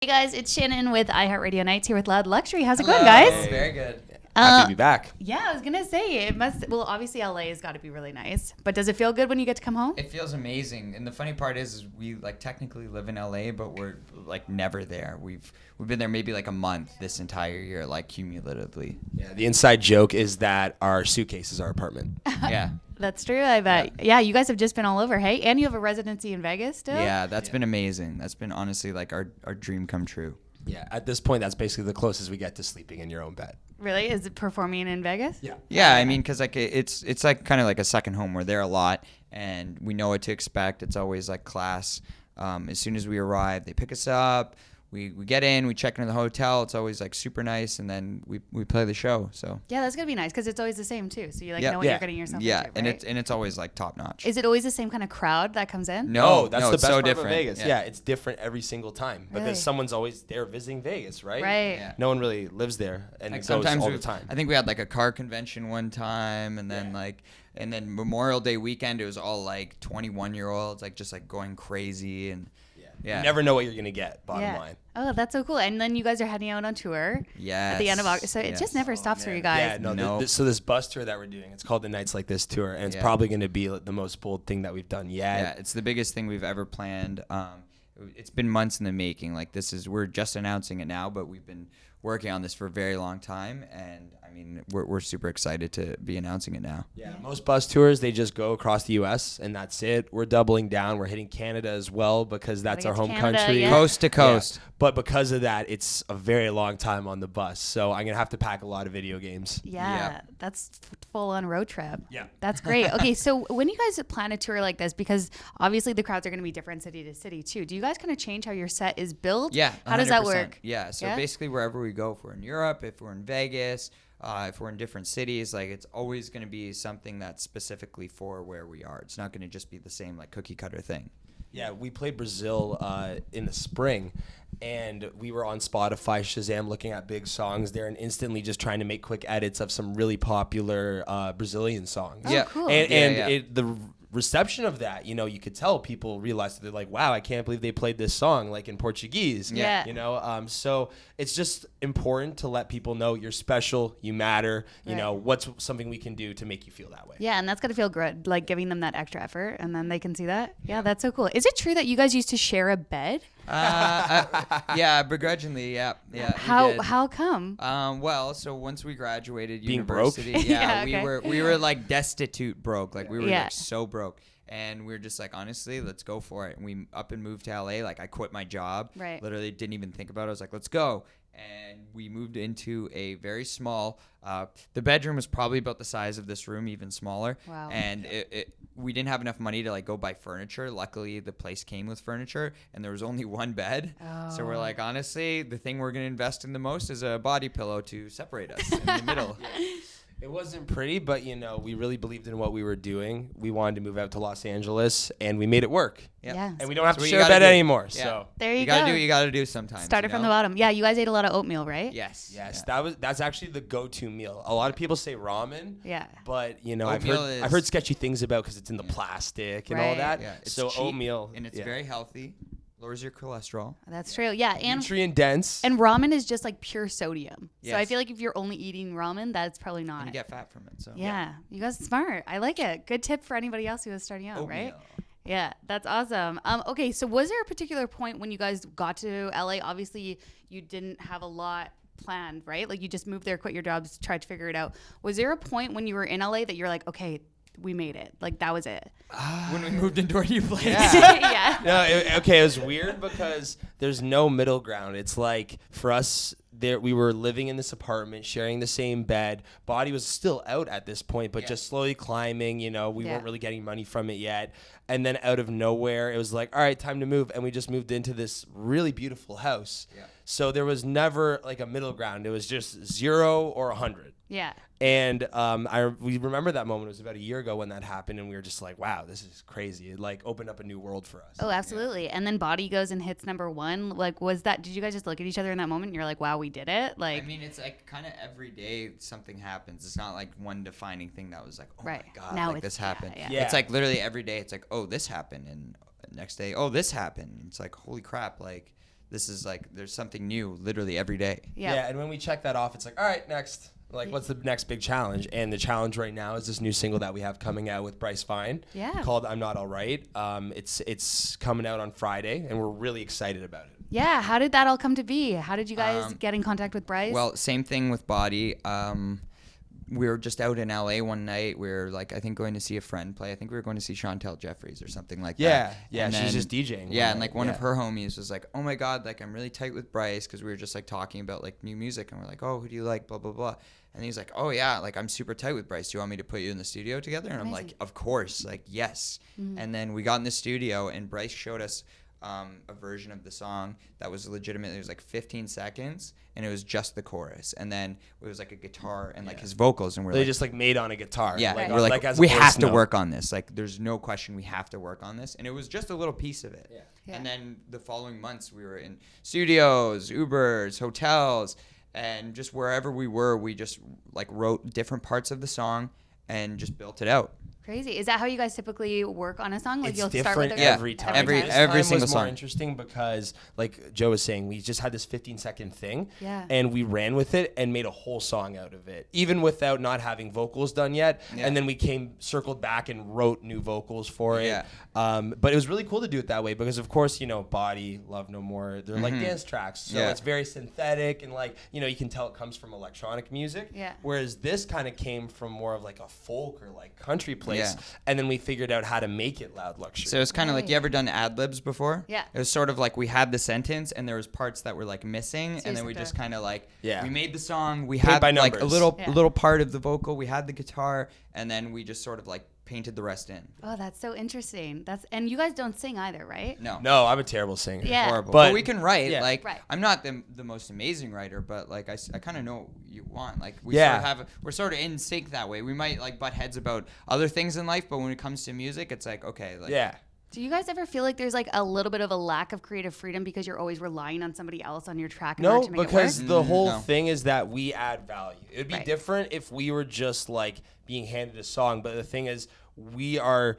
Hey guys, it's Shannon with iHeartRadio Nights here with Loud Luxury. How's it going, guys? Very good. Happy to be back. Yeah, I was gonna say it must. Well, obviously LA has got to be really nice, but does it feel good when you get to come home? It feels amazing, and the funny part is we like technically live in LA, but we're like never there. We've been there maybe like a month this entire year, like cumulatively. Yeah, the inside joke is that our suitcase is our apartment. Yeah. That's true. I bet. Yeah, you guys have just been all over. Hey, and you have a residency in Vegas still. Yeah, that's been amazing. That's been honestly like our dream come true. Yeah, at this point, that's basically the closest we get to sleeping in your own bed. Really? Is it performing in Vegas? Yeah. Yeah, I mean, because like it's like kind of like a second home. We're there a lot, and we know what to expect. It's always like class. As soon as we arrive, they pick us up. We get in, we check into the hotel. It's always like super nice, and then we play the show. So Yeah, that's gonna be nice because it's always the same too. So you like Yeah. know what Yeah. you're getting yourself yeah, into, and right? it's always like top notch. Is it always the same kind of crowd that comes in? No, that's no, the it's best so part different. of Vegas. Yeah. It's different every single time Really? because someone's always there visiting Vegas, right? Right. Yeah. No one really lives there and Like goes sometimes all the time. I think we had like a car convention one time, and then Memorial Day weekend, it was all like 21-year-olds, like just like going crazy, and yeah. You never know what you're gonna get. Bottom line. Oh, that's so cool. And then you guys are heading out on tour Yes. at the end of August. So it just never stops for you guys. Yeah, no. No. So this bus tour that we're doing, it's called the Nights Like This tour, and it's Yeah. probably gonna be the most bold thing that we've done yet. Yeah, it's the biggest thing we've ever planned. It's been months in the making. Like we're just announcing it now, but we've been working on this for a very long time, and I mean, we're super excited to be announcing it now. Yeah, most bus tours, they just go across the U.S. and that's it. We're doubling down. We're hitting Canada as well because that's our Gotta home get to Canada, country. yeah. Coast to coast. Yeah. But because of that, it's a very long time on the bus. So I'm going to have to pack a lot of video games. Yeah, that's full on road trip. Yeah. That's great. Okay, so when you guys plan a tour like this, because obviously the crowds are going to be different city to city too, do you guys kind of change how your set is built? Yeah. How does that 100%. work? Yeah. So Yeah? basically, wherever we go, if we're in Europe, if we're in Vegas, if we're in different cities, like it's always going to be something that's specifically for where we are. It's not going to just be the same like cookie cutter thing. Yeah, we played Brazil in the spring, and we were on Spotify, Shazam, looking at big songs there and instantly just trying to make quick edits of some really popular Brazilian songs. Oh, Yeah. cool. And the reception of that, you could tell people realized that they're like, wow, I can't believe they played this song like in Portuguese. Yeah. So it's just important to let people know you're special, you matter, Right. what's something we can do to make you feel that way. Yeah, and that's got to feel good, like giving them that extra effort, and then they can see that. Yeah, that's so cool. Is it true that you guys used to share a bed? Yeah, begrudgingly. Yeah. Yeah. we did. How come? Well, so once we graduated Being broke? university, Yeah, okay. we were like destitute broke, like we were Yeah. like so broke, and we were just like, honestly, let's go for it. And we up and moved to LA. Like I quit my job, Right. Literally didn't even think about it. I was like, let's go. And we moved into a very small. The bedroom was probably about the size of this room, even smaller. Wow. And we didn't have enough money to like go buy furniture. Luckily, the place came with furniture, and there was only one bed. So we're like, honestly, the thing we're gonna invest in the most is a body pillow to separate us in the middle. It wasn't pretty, but we really believed in what we were doing. We wanted to move out to Los Angeles, and we made it work. Yep. Yeah. And we don't have So to what share you a gotta bed do- anymore. Yeah. So There you gotta go. do what you gotta do sometimes. Started from the bottom. Yeah, you guys ate a lot of oatmeal, right? Yes. yes, Yeah. that's actually the go-to meal. A lot of people say ramen. Yeah. But Oatmeal I've heard sketchy things about because it's in the plastic and all Right. that. Yeah, it's so cheap, oatmeal and it's yeah. very healthy. Lowers your cholesterol. That's true. Yeah, and nutrient dense. and ramen is just like pure sodium. So I Yes. feel like if you're only eating ramen, that's probably not. And you get fat from it. So yeah, you guys are smart. I like it. Good tip for anybody else who is starting out, right? Oatmeal. Yeah, that's awesome. Okay, so was there a particular point when you guys got to LA? Obviously, you didn't have a lot planned, right? Like you just moved there, quit your jobs, tried to figure it out. Was there a point when you were in LA that you're like, okay, we made it? Like that was it. When we moved into our new place. Yeah. No, it was weird because there's no middle ground. It's like for us, we were living in this apartment, sharing the same bed. Body was still out at this point, but just slowly climbing. We weren't really getting money from it yet. And then out of nowhere, it was like, all right, time to move. And we just moved into this really beautiful house. Yeah. So there was never like a middle ground. It was just 0 or 100. Yeah. And we remember that moment. It was about a year ago when that happened, and we were just like, "Wow, this is crazy!" It like opened up a new world for us. Oh, absolutely. And then Body goes and hits #1. Like, did you guys just look at each other in that moment and you're like, wow, we did it? Like, I mean, it's like kind of every day something happens. It's not like one defining thing that was like, oh Right. my God, Now like it's- this happened. yeah. Yeah. It's like literally every day it's like, oh, this happened. And next day, oh, this happened. It's like, holy crap, like this is like there's something new literally every day. Yeah. And when we check that off, it's like, all right, next. Like, what's the next big challenge? And the challenge right now is this new single that we have coming out with Bryce Vine, Yeah. called "I'm Not All Right." It's coming out on Friday, and we're really excited about it. Yeah. How did that all come to be? How did you guys get in contact with Bryce? Well, same thing with Body. We were just out in LA one night. We were like, I think going to see a friend play. I think we were going to see Chantel Jeffries or something like that. Yeah, And she's then- just DJing. Yeah, and like one of her homies was like, "Oh my God, like I'm really tight with Bryce," because we were just like talking about like new music, and we're like, "Oh, who do you like?" Blah blah blah. And he's like, "Oh yeah, like I'm super tight with Bryce. Do you want me to put you in the studio together?" And I'm like, Amazing. "Of course, like yes." And then we got in the studio, and Bryce showed us a version of the song that was legitimately, it was like 15 seconds, and it was just the chorus, and then it was like a guitar and like his vocals, and we're They like, just like made on a guitar. yeah, Right. we're like, as a we voice have to note. work on this. Like, there's no question we have to work on this. And it was just a little piece of it. Yeah. And then the following months, we were in studios, Ubers, hotels, and just wherever we were, we just like wrote different parts of the song and just built it out. Crazy. Is that how you guys typically work on a song? Like It's you'll different start with a, Yeah. every time. Every- This every time single was more song. interesting because, like Joe was saying, we just had this 15-second thing, Yeah. and we ran with it and made a whole song out of it, even without not having vocals done yet. Yeah. And then we circled back and wrote new vocals for it. Yeah. But it was really cool to do it that way because, of course, Body, Love No More, they're like dance tracks, so Yeah. it's very synthetic and like you can tell it comes from electronic music. Yeah. Whereas this kind of came from more of like a folk or like country place, Yeah. and then we figured out how to make it loud luxury. So it's kind of like, Right. you ever done ad libs before? Yeah. It was sort of like we had the sentence and there was parts that were like missing, you and then we just just kind of like, Yeah. we made the song, we Paint had by like a numbers. little Yeah. little part of the vocal, we had the guitar, and then we just sort of like painted the rest in. Oh, that's so interesting. And you guys don't sing either, right? No. I'm a terrible singer. Yeah. Horrible. But- But we can write. yeah. Like, Right. I'm not the most amazing writer, but like I kind of know what you want. Like we Yeah. sort of we're sort of in sync that way. We might like butt heads about other things in life, but when it comes to music, it's like, okay, like, Yeah. Do you guys ever feel like there's like a little bit of a lack of creative freedom because you're always relying on somebody else on your track in No, order to make because it work? the whole No. thing is that we add value. It'd be Right. different if we were just like being handed a song, but the thing is, we are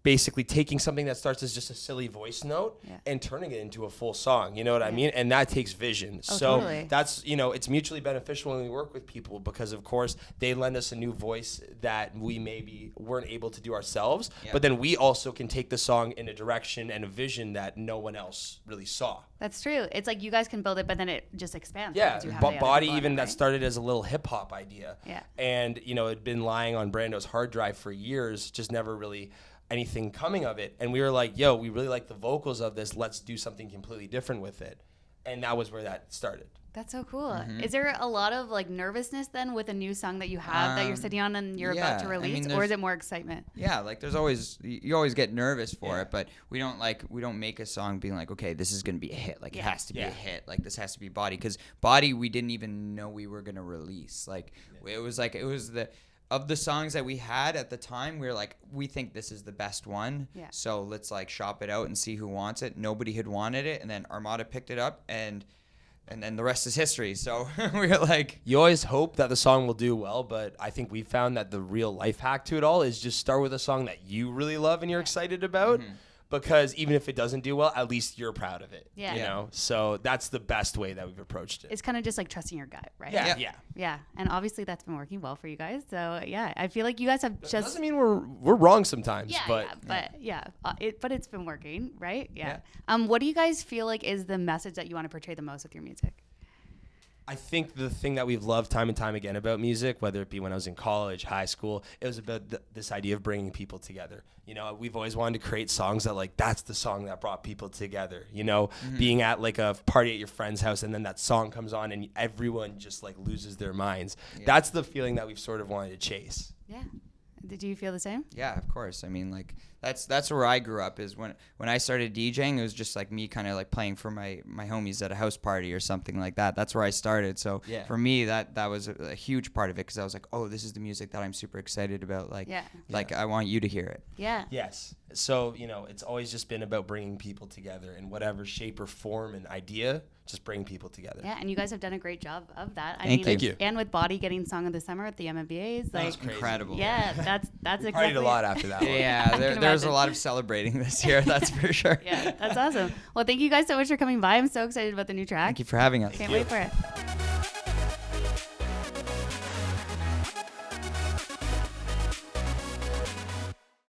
basically taking something that starts as just a silly voice note Yeah. and turning it into a full song. You know what I mean? And that takes vision. Oh, so totally. that's, it's mutually beneficial when we work with people because, of course, they lend us a new voice that we maybe weren't able to do ourselves. Yeah. But then we also can take the song in a direction and a vision that no one else really saw. That's true. It's like you guys can build it, but then it just expands. Yeah, because you have but the other Body people in even it, that right? started as a little hip hop idea. Yeah. And it'd been lying on Brando's hard drive for years, just never really anything coming of it. And we were like, yo, we really like the vocals of this. Let's do something completely different with it. And that was where that started. That's so cool. Mm-hmm. Is there a lot of like nervousness then with a new song that you have that you're sitting on and you're about to yeah, I release, mean, or is there's- it more excitement? Yeah, like there's always you always get nervous for Yeah. it, but we don't make a song being like, okay, this is gonna be a hit. Like Yeah. it has to be Yeah. a hit. Like this has to be Body, because Body we didn't even know we were gonna release. Like it was the of the songs that we had at the time, we were like, we think this is the best one. Yeah. So let's like shop it out and see who wants it. Nobody had wanted it, and then Armada picked it up, and then the rest is history. So we were like, You always hope that the song will do well, but I think we found that the real life hack to it all is just start with a song that you really love and you're excited about. Mm-hmm. Because even if it doesn't do well, at least you're proud of it. Yeah. You Yeah. know? So that's the best way that we've approached it. It's kind of just like trusting your gut, right? Yeah. Yeah. Yeah. And obviously that's been working well for you guys. So yeah, I feel like you guys have just Doesn't mean we're wrong sometimes, yeah, but but it's been working, right? Yeah. Yeah. What do you guys feel like is the message that you want to portray the most with your music? I think the thing that we've loved time and time again about music, whether it be when I was in college, high school, it was about this idea of bringing people together. We've always wanted to create songs that that's the song that brought people together. Being at like a party at your friend's house and then that song comes on and everyone just like loses their minds. Yeah. That's the feeling that we've sort of wanted to chase. Yeah. Did you feel the same? yeah, of course. I mean, like that's where I grew up. Is when I started DJing, it was just like me kind of like playing for my homies at a house party or something like that. That's where I started. So Yeah. for me, that was a huge part of it, because I was like, oh, this is the music that I'm super excited about. Like, Yeah. like I want you to hear it. Yeah. Yes. So, it's always just been about bringing people together in whatever shape or form and idea, just bring people together. Yeah, and you guys have done a great job of that. Thank you. And with Body getting Song of the Summer at the MMVAs, That was like crazy. Incredible. yeah, that's We exactly partied a lot after that one. Yeah, I there can There's a imagine. lot of celebrating this year, that's for sure. Yeah, that's awesome. Well, thank you guys so much for coming by. I'm so excited about the new track. Thank you for having us. Can't wait for it.